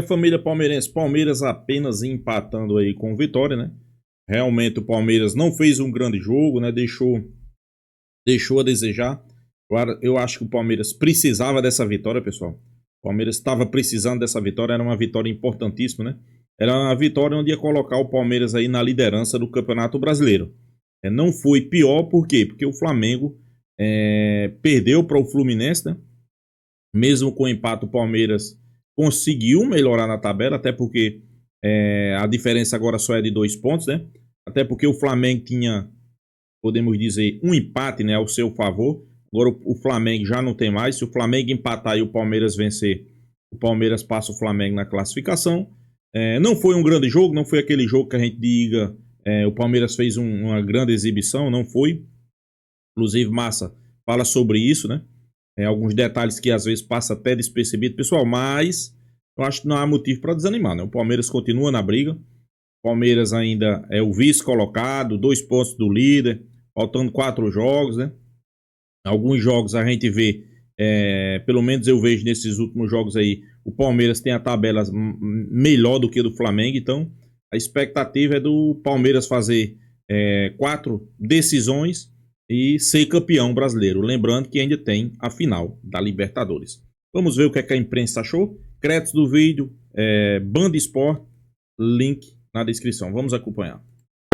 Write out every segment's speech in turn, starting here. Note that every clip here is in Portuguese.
Família palmeirense, Palmeiras apenas empatando aí com o Vitória, né? Realmente o Palmeiras não fez um grande jogo, né? Deixou a desejar. Eu acho que o Palmeiras precisava dessa vitória, pessoal. O Palmeiras estava precisando dessa vitória, era uma vitória importantíssima, né? Era uma vitória onde ia colocar o Palmeiras aí na liderança do Campeonato Brasileiro. Não foi pior, por quê? Porque o Flamengo perdeu para o Fluminense, né? Mesmo com o empate, o Palmeiras conseguiu melhorar na tabela, até porque a diferença agora só é de 2 pontos, né? Até porque o Flamengo tinha, podemos dizer, um empate, né, ao seu favor. Agora o Flamengo já não tem mais. Se o Flamengo empatar e o Palmeiras vencer, o Palmeiras passa o Flamengo na classificação. Não foi um grande jogo, não foi aquele jogo que a gente diga o Palmeiras fez uma grande exibição, não foi. Inclusive, Massa fala sobre isso, né? Alguns detalhes que às vezes passa até despercebido, pessoal, mas eu acho que não há motivo para desanimar, né? O Palmeiras continua na briga. O Palmeiras ainda é o vice-colocado, 2 pontos do líder, faltando 4 jogos, né? Alguns jogos a gente vê, pelo menos eu vejo nesses últimos jogos aí, o Palmeiras tem a tabela melhor do que a do Flamengo, então a expectativa é do Palmeiras fazer 4 decisões e ser campeão brasileiro. Lembrando que ainda tem a final da Libertadores. Vamos ver o que a imprensa achou. Créditos do vídeo, Band Sport, link na descrição. Vamos acompanhar.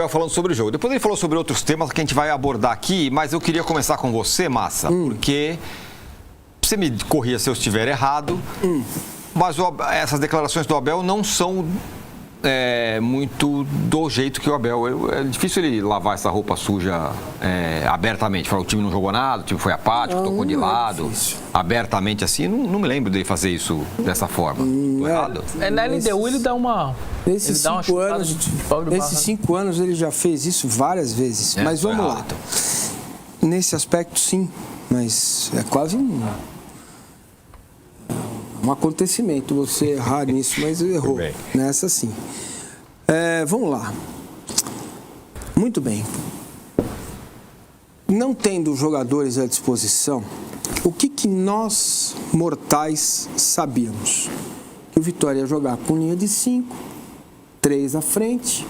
Falando sobre o jogo. Depois ele falou sobre outros temas que a gente vai abordar aqui, mas eu queria começar com você, Massa, porque você me corrija se eu estiver errado, mas essas declarações do Abel não são muito do jeito que o Abel... É difícil ele lavar essa roupa suja abertamente. Falar, o time não jogou nada, o time foi apático, tocou de lado, abertamente assim. Não me lembro dele fazer isso dessa forma. Tô errado? Na LDU ele dá uma... Nesses 5 anos ele já fez isso várias vezes. Mas vamos lá. Nesse aspecto, sim. Mas é quase um acontecimento você errar nisso, mas errou. Nessa sim. Vamos lá. Muito bem. Não tendo jogadores à disposição, o que nós, mortais, sabíamos? Que o Vitória ia jogar com linha de 5, 3 à frente,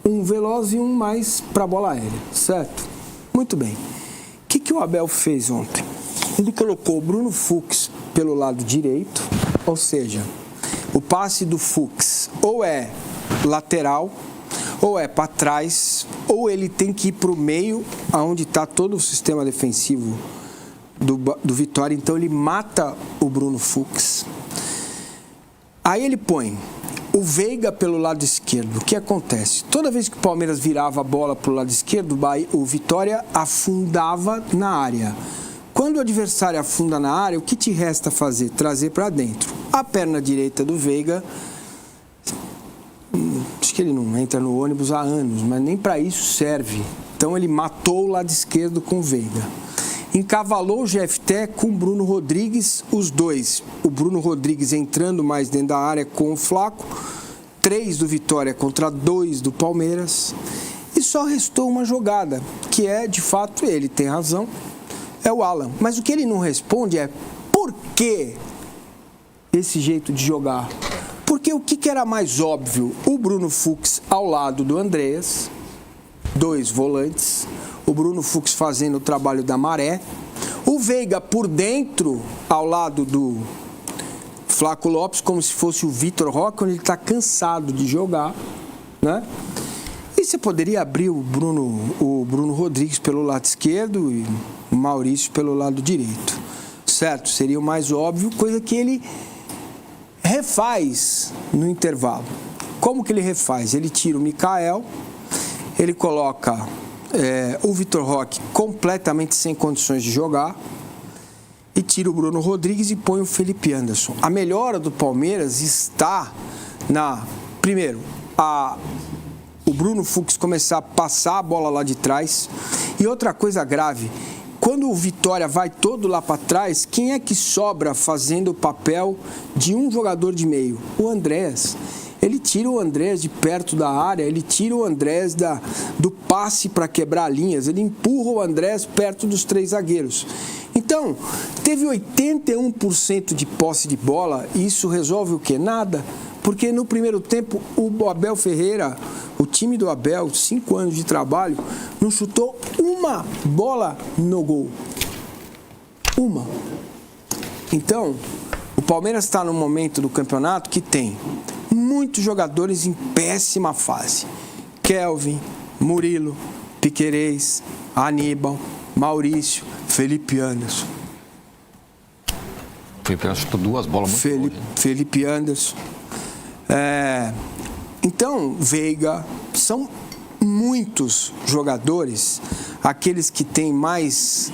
um veloz e um mais para a bola aérea, certo? Muito bem. O que o Abel fez ontem? Ele colocou o Bruno Fux pelo lado direito, ou seja, o passe do Fux ou é lateral, ou é para trás, ou ele tem que ir para o meio, onde está todo o sistema defensivo do Vitória. Então ele mata o Bruno Fux. Aí ele põe o Veiga pelo lado esquerdo. O que acontece? Toda vez que o Palmeiras virava a bola para o lado esquerdo, o Vitória afundava na área. Quando o adversário afunda na área, o que te resta fazer? Trazer para dentro. A perna direita do Veiga, acho que ele não entra no ônibus há anos, mas nem para isso serve. Então ele matou o lado esquerdo com o Veiga. Encavalou o GFT com o Bruno Rodrigues, os dois. O Bruno Rodrigues entrando mais dentro da área com o Flaco. 3 do Vitória contra 2 do Palmeiras. E só restou uma jogada, que é, de fato, ele tem razão, é o Alan. Mas o que ele não responde é por que esse jeito de jogar? Porque o que era mais óbvio? O Bruno Fux ao lado do Andreas, 2 volantes, o Bruno Fux fazendo o trabalho da Maré, o Veiga por dentro ao lado do Flaco Lopes, como se fosse o Vitor Roque, quando ele está cansado de jogar, né? E você poderia abrir o Bruno Rodrigues pelo lado esquerdo e o Maurício pelo lado direito, certo? Seria o mais óbvio, coisa que ele refaz no intervalo. Como que ele refaz? Ele tira o Mikael, ele coloca o Vitor Roque completamente sem condições de jogar e tira o Bruno Rodrigues e põe o Felipe Anderson. A melhora do Palmeiras está primeiro, o Bruno Fux começar a passar a bola lá de trás. E outra coisa grave, quando o Vitória vai todo lá para trás, quem é que sobra fazendo o papel de um jogador de meio? O Andrés. Ele tira o Andrés de perto da área, ele tira o Andrés do passe para quebrar linhas, ele empurra o Andrés perto dos 3 zagueiros. Então, Teve 81% de posse de bola e isso resolve o quê? Nada. Porque no primeiro tempo o Abel Ferreira, o time do Abel, 5 anos de trabalho, não chutou uma bola no gol. Uma. Então, o Palmeiras está num momento do campeonato que tem muitos jogadores em péssima fase. Kelvin, Murilo, Piquerez, Aníbal, Maurício, Felipe Anderson. Felipe Anderson chutou 2 bolas muito boas. Felipe Anderson. Então, Veiga, são muitos jogadores, aqueles que têm mais,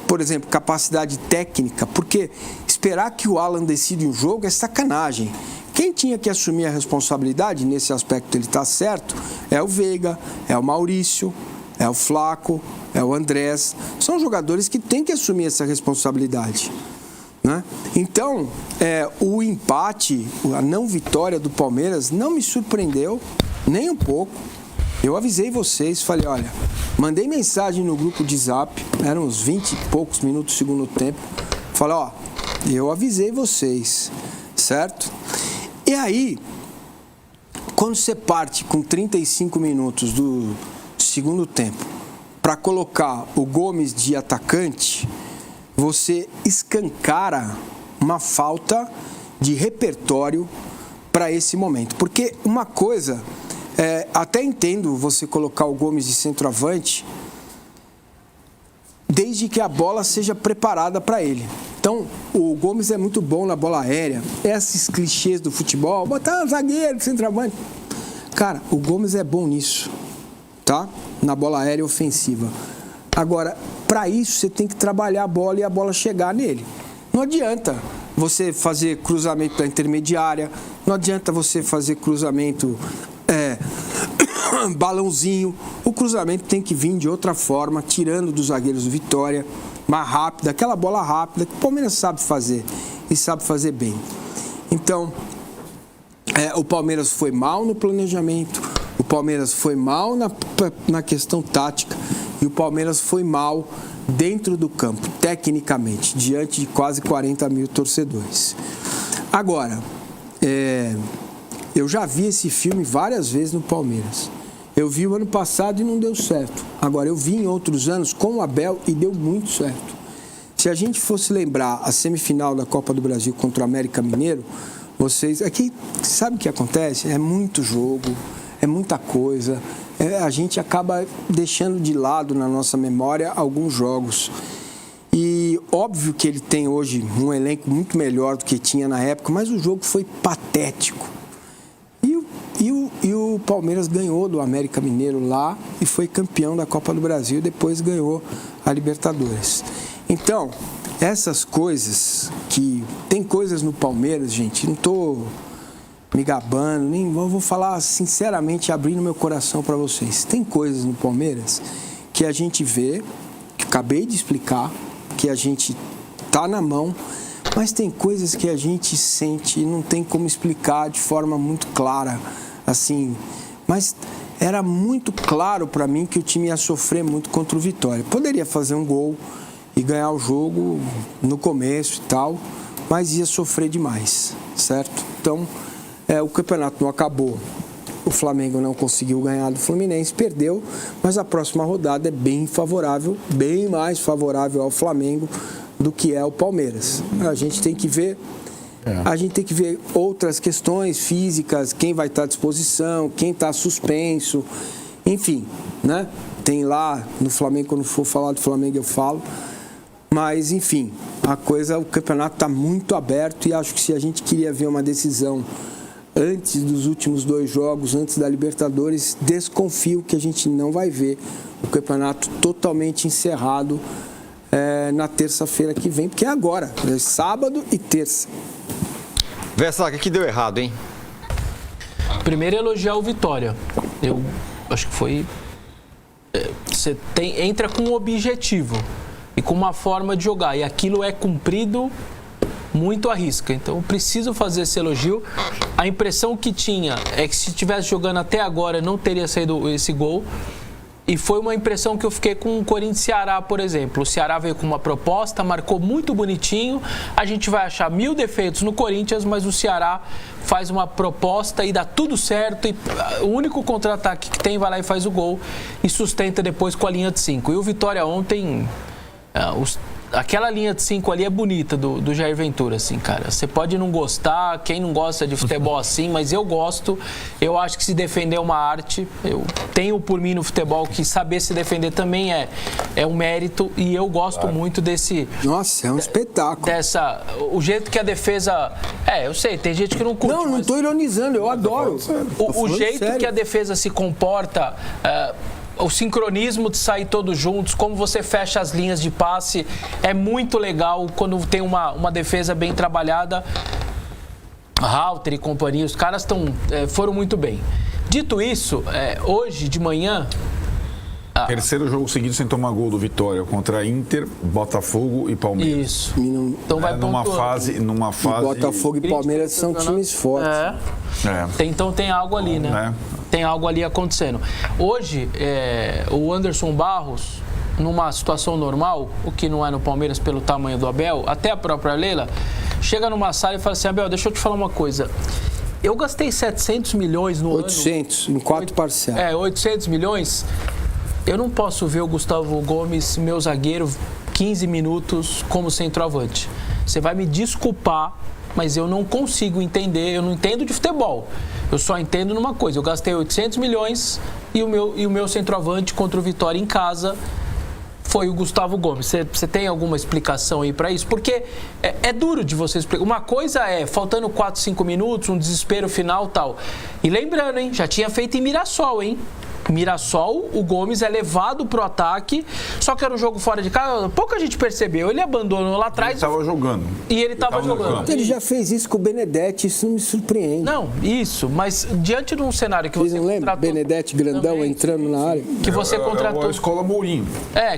por exemplo, capacidade técnica, porque esperar que o Alan decida um jogo é sacanagem. Quem tinha que assumir a responsabilidade, nesse aspecto ele está certo, é o Veiga, é o Maurício, é o Flaco, é o Andrés. São jogadores que têm que assumir essa responsabilidade, né? Então, o empate, a não vitória do Palmeiras não me surpreendeu nem um pouco. Eu avisei vocês, falei, olha, mandei mensagem no grupo de Zap, eram uns 20 e poucos minutos do segundo tempo, falei, ó, eu avisei vocês, certo? E aí, quando você parte com 35 minutos do segundo tempo para colocar o Gomes de atacante, você escancara uma falta de repertório para esse momento. Porque uma coisa, até entendo você colocar o Gomes de centroavante, desde que a bola seja preparada para ele. Então, o Gomes é muito bom na bola aérea. Esses clichês do futebol, botar um zagueiro, centroavante. Cara, o Gomes é bom nisso, tá? Na bola aérea ofensiva. Agora, para isso, você tem que trabalhar a bola e a bola chegar nele. Não adianta você fazer cruzamento da intermediária, não adianta você fazer cruzamento balãozinho. O cruzamento tem que vir de outra forma, tirando dos zagueiros do Vitória, mais rápida, aquela bola rápida que o Palmeiras sabe fazer e sabe fazer bem. Então, o Palmeiras foi mal no planejamento, o Palmeiras foi mal na questão tática e o Palmeiras foi mal dentro do campo, tecnicamente, diante de quase 40 mil torcedores. Agora, eu já vi esse filme várias vezes no Palmeiras. Eu vi o ano passado e não deu certo. Agora, eu vi em outros anos com o Abel e deu muito certo. Se a gente fosse lembrar a semifinal da Copa do Brasil contra o América Mineiro, vocês... Aqui, sabe o que acontece? É muito jogo, é muita coisa. A gente acaba deixando de lado na nossa memória alguns jogos. E óbvio que ele tem hoje um elenco muito melhor do que tinha na época, mas o jogo foi patético. E o Palmeiras ganhou do América Mineiro lá e foi campeão da Copa do Brasil e depois ganhou a Libertadores. Então, essas coisas que... Tem coisas no Palmeiras, gente, não estou me gabando, nem vou falar sinceramente, abrindo meu coração para vocês. Tem coisas no Palmeiras que a gente vê, que eu acabei de explicar, que a gente tá na mão, mas tem coisas que a gente sente e não tem como explicar de forma muito clara, assim. Mas era muito claro para mim que o time ia sofrer muito contra o Vitória. Poderia fazer um gol e ganhar o jogo no começo e tal, mas ia sofrer demais, certo? Então, o campeonato não acabou. O Flamengo não conseguiu ganhar do Fluminense, perdeu, mas a próxima rodada é bem favorável, bem mais favorável ao Flamengo do que é o Palmeiras. A gente tem que ver outras questões físicas, quem vai estar à disposição, quem está suspenso, enfim, né? Tem lá no Flamengo, quando for falar do Flamengo eu falo, mas enfim, o campeonato está muito aberto e acho que se a gente queria ver uma decisão antes dos últimos 2 jogos, antes da Libertadores, desconfio que a gente não vai ver o campeonato totalmente encerrado na terça-feira que vem, porque é agora, é sábado e terça. Versace, o que deu errado, hein? Primeiro, elogiar o Vitória. Eu acho que foi... Você entra com um objetivo e com uma forma de jogar, e aquilo é cumprido muito à risca. Então, eu preciso fazer esse elogio. A impressão que tinha é que se estivesse jogando até agora, não teria saído esse gol. E foi uma impressão que eu fiquei com o Corinthians e Ceará, por exemplo. O Ceará veio com uma proposta, marcou muito bonitinho. A gente vai achar 1000 defeitos no Corinthians, mas o Ceará faz uma proposta e dá tudo certo. E o único contra-ataque que tem, vai lá e faz o gol e sustenta depois com a linha de 5. E o Vitória ontem... Aquela linha de 5 ali é bonita do Jair Ventura, assim, cara. Você pode não gostar, quem não gosta de futebol assim, mas eu gosto. Eu acho que se defender é uma arte. Eu tenho por mim no futebol que saber se defender também é um mérito. E eu gosto muito desse... Nossa, é um espetáculo. O jeito que a defesa... eu sei, tem gente que não curte. Não estou ironizando, eu adoro. O jeito que a defesa se comporta... O sincronismo de sair todos juntos, como você fecha as linhas de passe, é muito legal quando tem uma defesa bem trabalhada. Halter e companhia, os caras foram muito bem. Dito isso, hoje de manhã... Terceiro jogo seguido sem tomar gol do Vitória contra Inter, Botafogo e Palmeiras. Isso. Então vai numa fase. Botafogo e Palmeiras são times fortes. Então tem algo ali, né? Tem algo ali acontecendo. Hoje, o Anderson Barros, numa situação normal, o que não é no Palmeiras pelo tamanho do Abel, até a própria Leila, chega numa sala e fala assim: Abel, deixa eu te falar uma coisa. Eu gastei 700 milhões no 800, em 4 parcelas. 800 milhões. Eu não posso ver o Gustavo Gomes, meu zagueiro, 15 minutos como centroavante. Você vai me desculpar, mas eu não consigo entender, eu não entendo de futebol. Eu só entendo numa coisa, eu gastei 800 milhões e o meu centroavante contra o Vitória em casa foi o Gustavo Gomes. Você tem alguma explicação aí para isso? Porque é duro de você explicar. Uma coisa faltando 4, 5 minutos, um desespero final e tal. E lembrando, hein, já tinha feito em Mirassol, hein? Mirassol, o Gomes é levado pro ataque, só que era um jogo fora de casa, pouca gente percebeu, ele abandonou lá atrás. Ele estava jogando. E ele estava jogando. Ele já fez isso com o Benedetti, isso não me surpreende. Não, isso, mas diante de um cenário que você não lembra? Benedetti grandão também, entrando na área. Que você contratou... a escola Mourinho.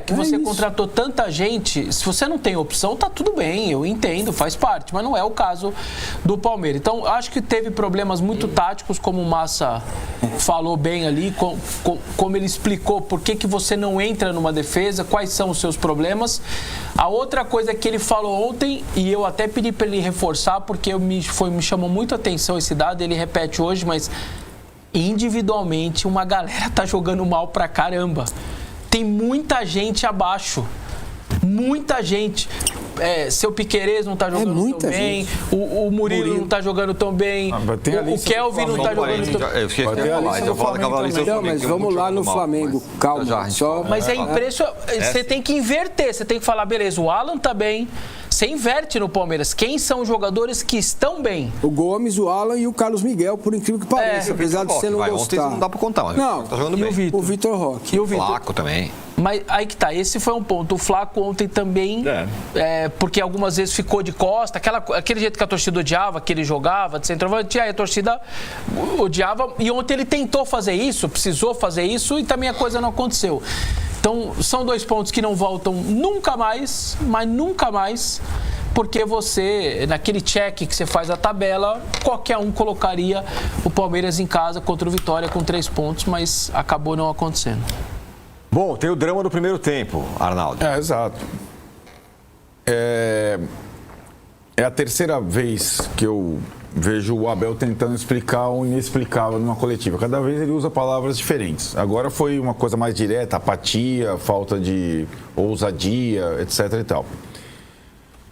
Que você contratou tanta gente, se você não tem opção, tá tudo bem, eu entendo, faz parte, mas não é o caso do Palmeiras. Então, acho que teve problemas muito táticos, como o Massa falou bem ali, como ele explicou por que você não entra numa defesa, quais são os seus problemas. A outra coisa que ele falou ontem, e eu até pedi para ele reforçar, porque me chamou muito a atenção esse dado, ele repete hoje, mas individualmente uma galera tá jogando mal pra caramba. Tem muita gente abaixo. Muita gente. Seu Piquerez não tá jogando tão bem. O Murilo não tá jogando tão bem. O Kelvin não tá jogando tão bem. Mas vamos lá no Flamengo. Calma. Mas é impressionante. Você tem que inverter. Você tem que falar, beleza, o Alan tá bem. Você inverte no Palmeiras. Quem são os jogadores que estão bem? O Gomes, o Alan e o Carlos Miguel, por incrível que pareça. Apesar de você não gostar. Ontem não dá pra contar, mas não, tá jogando bem. O Vitor Roque. E o Flaco também. Mas aí que tá, esse foi um ponto. O Flaco ontem também, porque algumas vezes ficou de costa, aquele jeito que a torcida odiava, que ele jogava de centroavante, aí a torcida odiava. E ontem ele tentou fazer isso, precisou fazer isso e também a coisa não aconteceu. Então, são 2 pontos que não voltam nunca mais, mas nunca mais, porque você, naquele check que você faz a tabela, qualquer um colocaria o Palmeiras em casa contra o Vitória com 3 pontos, mas acabou não acontecendo. Bom, tem o drama do primeiro tempo, Arnaldo. Exato. É a terceira vez que eu vejo o Abel tentando explicar o inexplicável numa coletiva. Cada vez ele usa palavras diferentes. Agora foi uma coisa mais direta, apatia, falta de ousadia, etc e tal.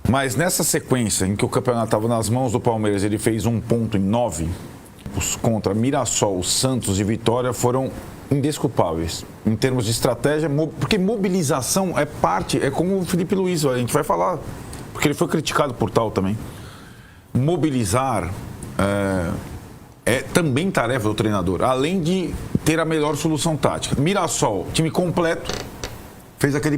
Mas nessa sequência em que o campeonato estava nas mãos do Palmeiras, ele fez 1 ponto em 9, os contra Mirassol, Santos e Vitória foram indesculpáveis em termos de estratégia, porque mobilização é parte, é como o Felipe Luiz, a gente vai falar, porque ele foi criticado por tal também. Mobilizar é também tarefa do treinador, além de ter a melhor solução tática. Mirassol, time completo, fez aquele...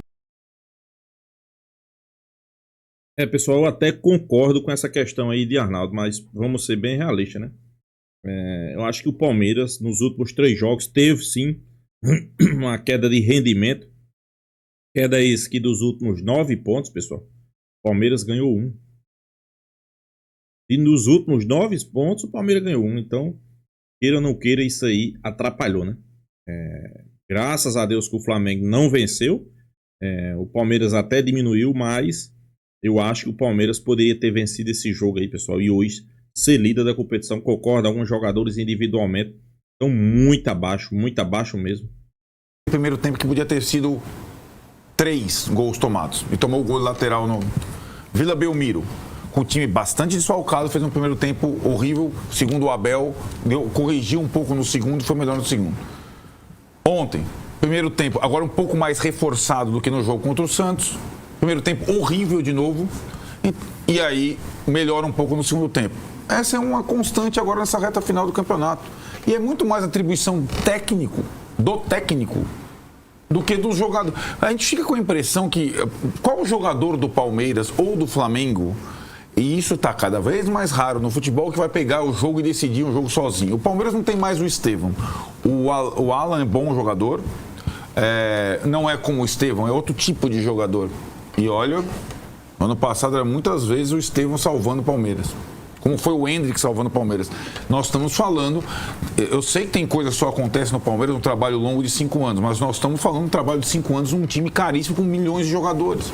Pessoal, eu até concordo com essa questão aí de Arnaldo, mas vamos ser bem realistas, né? Eu acho que o Palmeiras, nos últimos 3 jogos, teve sim uma queda de rendimento. Queda esse que dos últimos 9 pontos, pessoal, o Palmeiras ganhou 1. E nos últimos 9 pontos, o Palmeiras ganhou 1. Então, queira ou não queira, isso aí atrapalhou, né? Graças a Deus que o Flamengo não venceu. O Palmeiras até diminuiu, mas eu acho que o Palmeiras poderia ter vencido esse jogo aí, pessoal. E hoje ser líder da competição. Concordo, alguns jogadores individualmente estão muito abaixo mesmo. No primeiro tempo que podia ter sido 3 gols tomados. E tomou o gol lateral no Vila Belmiro. Com o time bastante desfalcado, fez um primeiro tempo horrível. Segundo o Abel, corrigiu um pouco no segundo, foi melhor no segundo. Ontem, primeiro tempo, agora um pouco mais reforçado do que no jogo contra o Santos. Primeiro tempo horrível de novo. E aí, melhora um pouco no segundo tempo. Essa é uma constante agora nessa reta final do campeonato. E é muito mais atribuição do técnico, do que dos jogadores. A gente fica com a impressão que qual jogador do Palmeiras ou do Flamengo, e isso está cada vez mais raro no futebol, que vai pegar o jogo e decidir um jogo sozinho. O Palmeiras não tem mais o Estevão. O Alan é bom jogador, não é como o Estevão, é outro tipo de jogador. E olha, ano passado era muitas vezes o Estevão salvando o Palmeiras. Como foi o Hendrick salvando o Palmeiras. Nós estamos falando, eu sei que tem coisa que só acontece no Palmeiras, um trabalho longo de 5 anos, mas nós estamos falando de um trabalho de 5 anos, um time caríssimo com milhões de jogadores.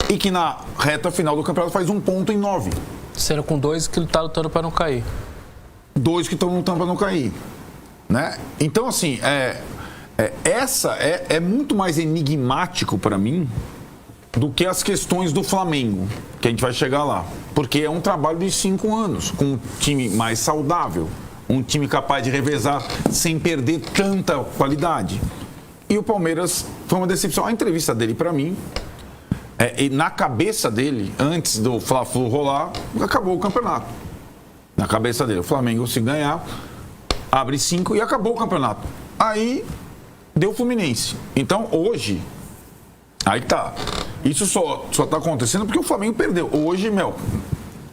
E que na reta final do campeonato faz 1 ponto em 9. Sendo com 2 que está lutando para não cair. 2 que estão lutando para não cair. Né? Então, assim, essa é muito mais enigmático para mim do que as questões do Flamengo, que a gente vai chegar lá. Porque é um trabalho de 5 anos, com um time mais saudável, um time capaz de revezar sem perder tanta qualidade. E o Palmeiras foi uma decepção. A entrevista dele, para mim, e na cabeça dele, antes do Fla-Flu rolar, acabou o campeonato. Na cabeça dele, o Flamengo, se ganhar, abre 5 e acabou o campeonato. Aí, deu o Fluminense. Então, hoje, aí tá. Isso só tá acontecendo porque o Flamengo perdeu. Hoje,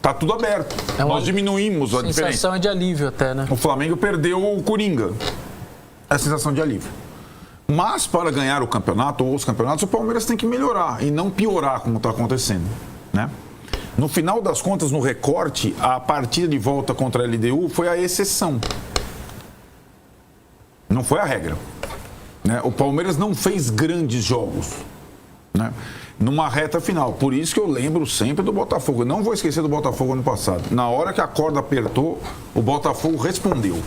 tá tudo aberto. Nós diminuímos a diferença. Sensação de alívio até, né? O Flamengo perdeu o Coringa. É a sensação de alívio. Mas para ganhar o campeonato ou os campeonatos, o Palmeiras tem que melhorar e não piorar como está acontecendo, né? No final das contas, no recorte, a partida de volta contra a LDU foi a exceção. Não foi a regra, né? O Palmeiras não fez grandes jogos, né? Numa reta final. Por isso que eu lembro sempre do Botafogo. Eu não vou esquecer do Botafogo ano passado. Na hora que a corda apertou, o Botafogo respondeu.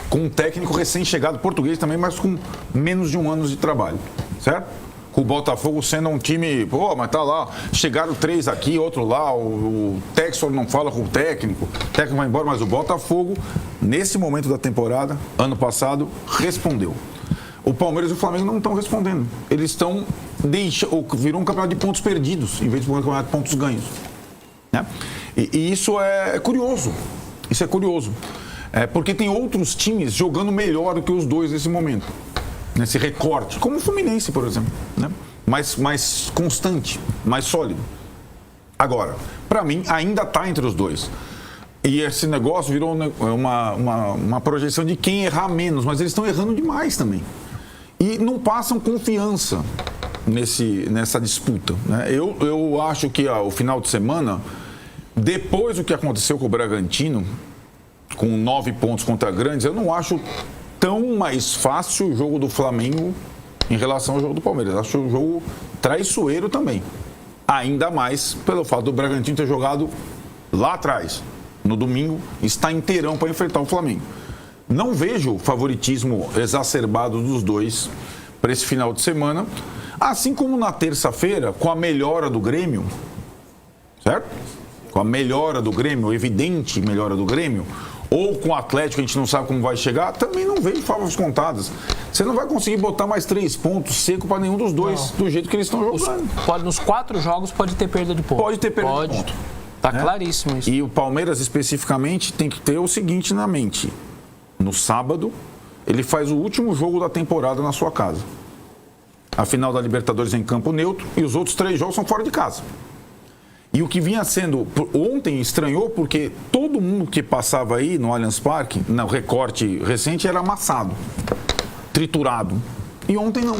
Com um técnico recém-chegado, português também, mas com menos de 1 ano de trabalho. Certo? Com o Botafogo sendo um time... Pô, mas tá lá. Chegaram 3 aqui, outro lá. O Textor não fala com o técnico vai embora. Mas o Botafogo, nesse momento da temporada, ano passado, respondeu. O Palmeiras e o Flamengo não estão respondendo. Eles estão... Virou um campeonato de pontos perdidos, em vez de um campeonato de pontos ganhos. Né? E isso é curioso. Isso é curioso. Porque tem outros times jogando melhor do que os dois nesse momento. Nesse recorte. Como o Fluminense, por exemplo. Né? Mais constante, mais sólido. Agora, para mim, ainda está entre os dois. E esse negócio virou uma projeção de quem errar menos. Mas eles estão errando demais também. E não passam confiança nessa disputa. Né? Eu acho que o final de semana, depois do que aconteceu com o Bragantino, com 9 pontos contra grandes, eu não acho tão mais fácil o jogo do Flamengo em relação ao jogo do Palmeiras. Eu acho o jogo traiçoeiro também. Ainda mais pelo fato do Bragantino ter jogado lá atrás, no domingo, está inteirão para enfrentar o Flamengo. Não vejo favoritismo exacerbado dos dois para esse final de semana, assim como na terça-feira, com a melhora do Grêmio, certo? Com a melhora do Grêmio, evidente melhora do Grêmio, ou com o Atlético, a gente não sabe como vai chegar, também não vejo favas contadas. Você não vai conseguir botar mais 3 pontos seco para nenhum dos dois, do jeito que eles estão jogando. Nos 4 jogos pode ter perda de ponto. Pode ter perda de ponto. Tá claríssimo isso. E o Palmeiras, especificamente, tem que ter o seguinte na mente. No sábado, ele faz o último jogo da temporada na sua casa. A final da Libertadores em campo neutro e os outros 3 jogos são fora de casa. E o que vinha sendo... Ontem estranhou porque todo mundo que passava aí no Allianz Parque, no recorte recente, era amassado, triturado. E ontem não.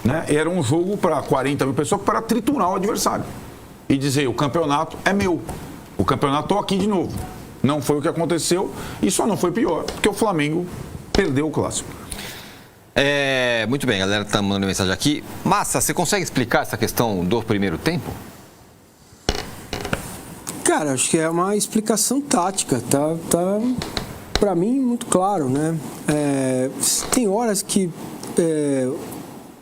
Né? Era um jogo para 40 mil pessoas para triturar o adversário. E dizer, o campeonato é meu. O campeonato estou aqui de novo. Não foi o que aconteceu e só não foi pior, porque o Flamengo perdeu o clássico. Muito bem, a galera tá mandando mensagem aqui. Massa, você consegue explicar essa questão do primeiro tempo? Cara, acho que é uma explicação tática, tá para mim muito claro, né? Tem horas que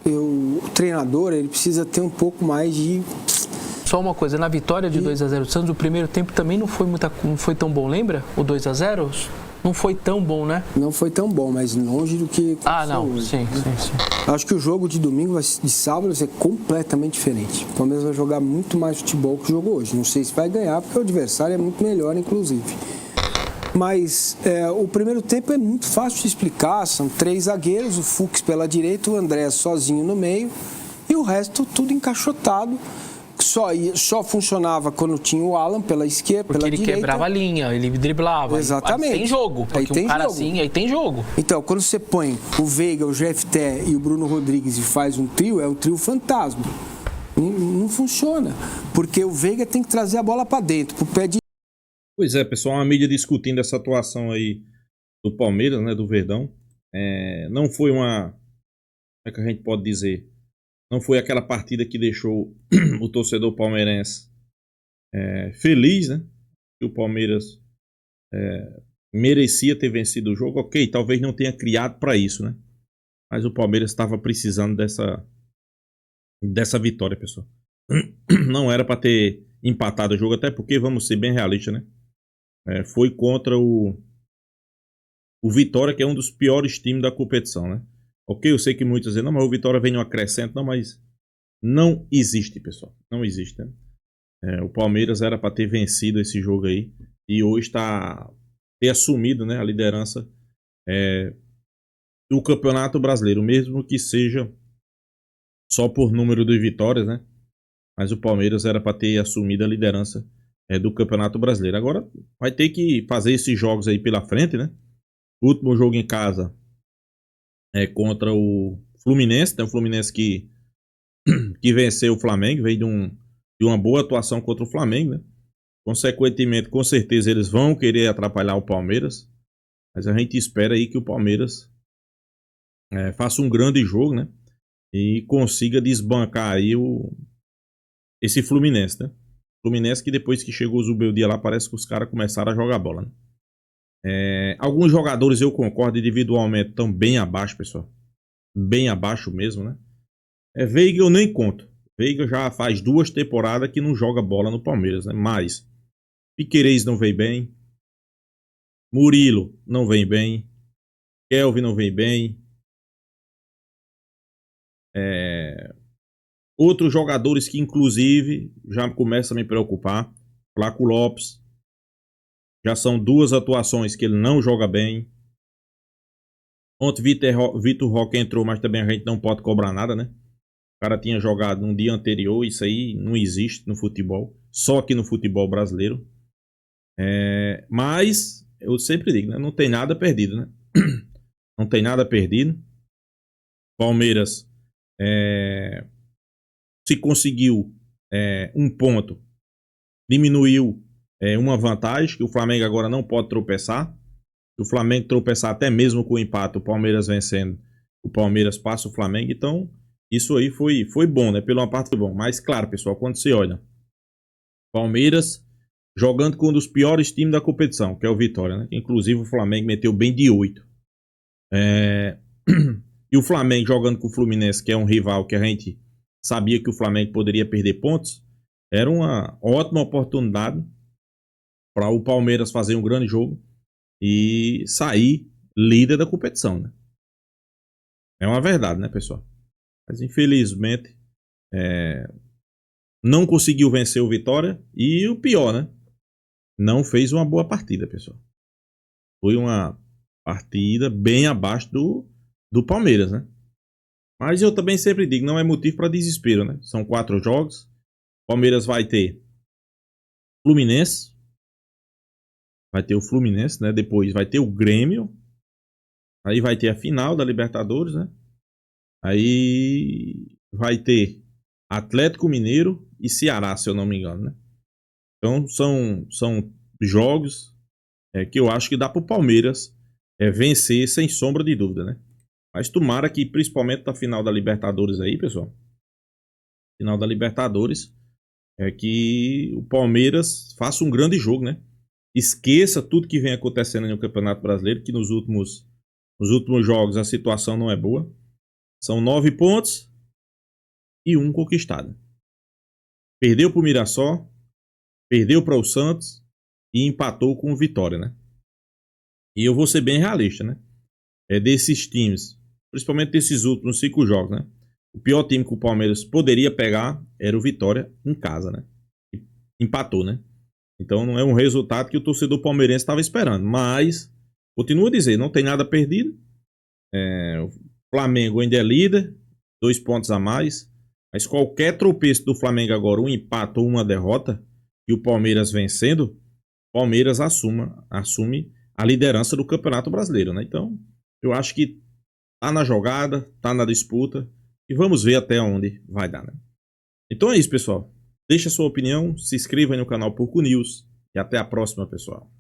o treinador ele precisa ter um pouco mais de... Só uma coisa, na vitória de 2-0 do Santos, o primeiro tempo também não foi tão bom, lembra? O 2-0 não foi tão bom, né? Não foi tão bom, mas longe do que não, hoje, sim, né? sim. Acho que o jogo de domingo, de sábado, vai ser completamente diferente. O Palmeiras vai jogar muito mais futebol que jogou hoje. Não sei se vai ganhar, porque o adversário é muito melhor, inclusive. Mas o primeiro tempo é muito fácil de explicar. São 3 zagueiros, o Fux pela direita, o André sozinho no meio e o resto tudo encaixotado. Só funcionava quando tinha o Alan pela esquerda, porque pela ele direita. quebrava a linha, ele driblava. Exatamente. Aí tem jogo. Aí tem cara jogo. assim, aí tem jogo. Então, quando você põe o Veiga, o GFT e o Bruno Rodrigues e faz um trio, é um trio fantasma. Não funciona. Porque o Veiga tem que trazer a bola para dentro, pro pé de... Pois é, pessoal, a mídia discutindo essa atuação aí do Palmeiras, né, do Verdão. Não foi uma... Como é que a gente pode dizer? Não foi aquela partida que deixou o torcedor palmeirense feliz, né? Que o Palmeiras merecia ter vencido o jogo. Ok, talvez não tenha criado para isso, né? Mas o Palmeiras estava precisando dessa vitória, pessoal. Não era para ter empatado o jogo, até porque, vamos ser bem realistas, né? Foi contra o Vitória, que é um dos piores times da competição, né? Ok, eu sei que muitos dizem, não, mas o Vitória vem no acrescento. Não, mas não existe, pessoal. Não existe, né? O Palmeiras era para ter vencido esse jogo aí. E hoje ter assumido, né, a liderança do Campeonato Brasileiro. Mesmo que seja só por número de vitórias, né? Mas o Palmeiras era para ter assumido a liderança do Campeonato Brasileiro. Agora vai ter que fazer esses jogos aí pela frente, né? O último jogo em casa contra o Fluminense, né? O Fluminense que venceu o Flamengo, veio de uma boa atuação contra o Flamengo, né? Consequentemente, com certeza eles vão querer atrapalhar o Palmeiras, mas a gente espera aí que o Palmeiras faça um grande jogo, né? E consiga desbancar aí esse Fluminense, né? Fluminense que depois que chegou o Zubeldia lá, parece que os caras começaram a jogar bola, né? Alguns jogadores eu concordo individualmente estão bem abaixo, pessoal. Bem abaixo mesmo, né? Veiga eu nem conto. Veiga já faz 2 temporadas que não joga bola no Palmeiras, né? Mas Piquerez não vem bem. Murilo não vem bem. Kelvin não vem bem. Outros jogadores que inclusive já começam a me preocupar. Flaco Lopes. Já são 2 atuações que ele não joga bem. Ontem Vitor Roque entrou, mas também a gente não pode cobrar nada, né? O cara tinha jogado no dia anterior, isso aí não existe no futebol. Só aqui no futebol brasileiro. Mas, eu sempre digo, né? Não tem nada perdido, né? Não tem nada perdido. Palmeiras se conseguiu um ponto, diminuiu uma vantagem, que o Flamengo agora não pode tropeçar. Se o Flamengo tropeçar até mesmo com o empate, o Palmeiras vencendo, o Palmeiras passa o Flamengo. Então, isso aí foi bom, né? Pela uma parte foi bom. Mas, claro, pessoal, quando você olha, Palmeiras jogando com um dos piores times da competição, que é o Vitória, né? Inclusive o Flamengo meteu bem de 8. E o Flamengo jogando com o Fluminense, que é um rival que a gente sabia que o Flamengo poderia perder pontos, era uma ótima oportunidade para o Palmeiras fazer um grande jogo e sair líder da competição, né? É uma verdade, né, pessoal? Mas infelizmente não conseguiu vencer o Vitória e o pior, né? Não fez uma boa partida, pessoal. Foi uma partida bem abaixo do Palmeiras, né? Mas eu também sempre digo, não é motivo para desespero, né? São 4 jogos. Palmeiras vai ter Fluminense. Vai ter o Fluminense, né? Depois vai ter o Grêmio. Aí vai ter a final da Libertadores, né? Aí vai ter Atlético Mineiro e Ceará, se eu não me engano, né? Então são jogos que eu acho que dá para o Palmeiras vencer sem sombra de dúvida, né? Mas tomara que, principalmente na final da Libertadores aí, pessoal. Final da Libertadores. É que o Palmeiras faça um grande jogo, né? Esqueça tudo que vem acontecendo no Campeonato Brasileiro, que nos últimos jogos a situação não é boa. São 9 pontos e 1 conquistado. Perdeu para o Mirassol, perdeu para o Santos e empatou com o Vitória, né? E eu vou ser bem realista, né? Desses times, principalmente desses últimos 5 jogos, né? O pior time que o Palmeiras poderia pegar era o Vitória em casa, né? E empatou, né? Então não é um resultado que o torcedor palmeirense estava esperando. Mas, continuo a dizer, não tem nada perdido. O Flamengo ainda é líder, 2 pontos a mais. Mas qualquer tropeço do Flamengo agora, um empate ou uma derrota, e o Palmeiras vencendo, o Palmeiras assume a liderança do Campeonato Brasileiro, né? Então, eu acho que tá na jogada, tá na disputa, e vamos ver até onde vai dar, né? Então é isso, pessoal. Deixa a sua opinião, se inscreva aí no canal Porco News, e até a próxima, pessoal.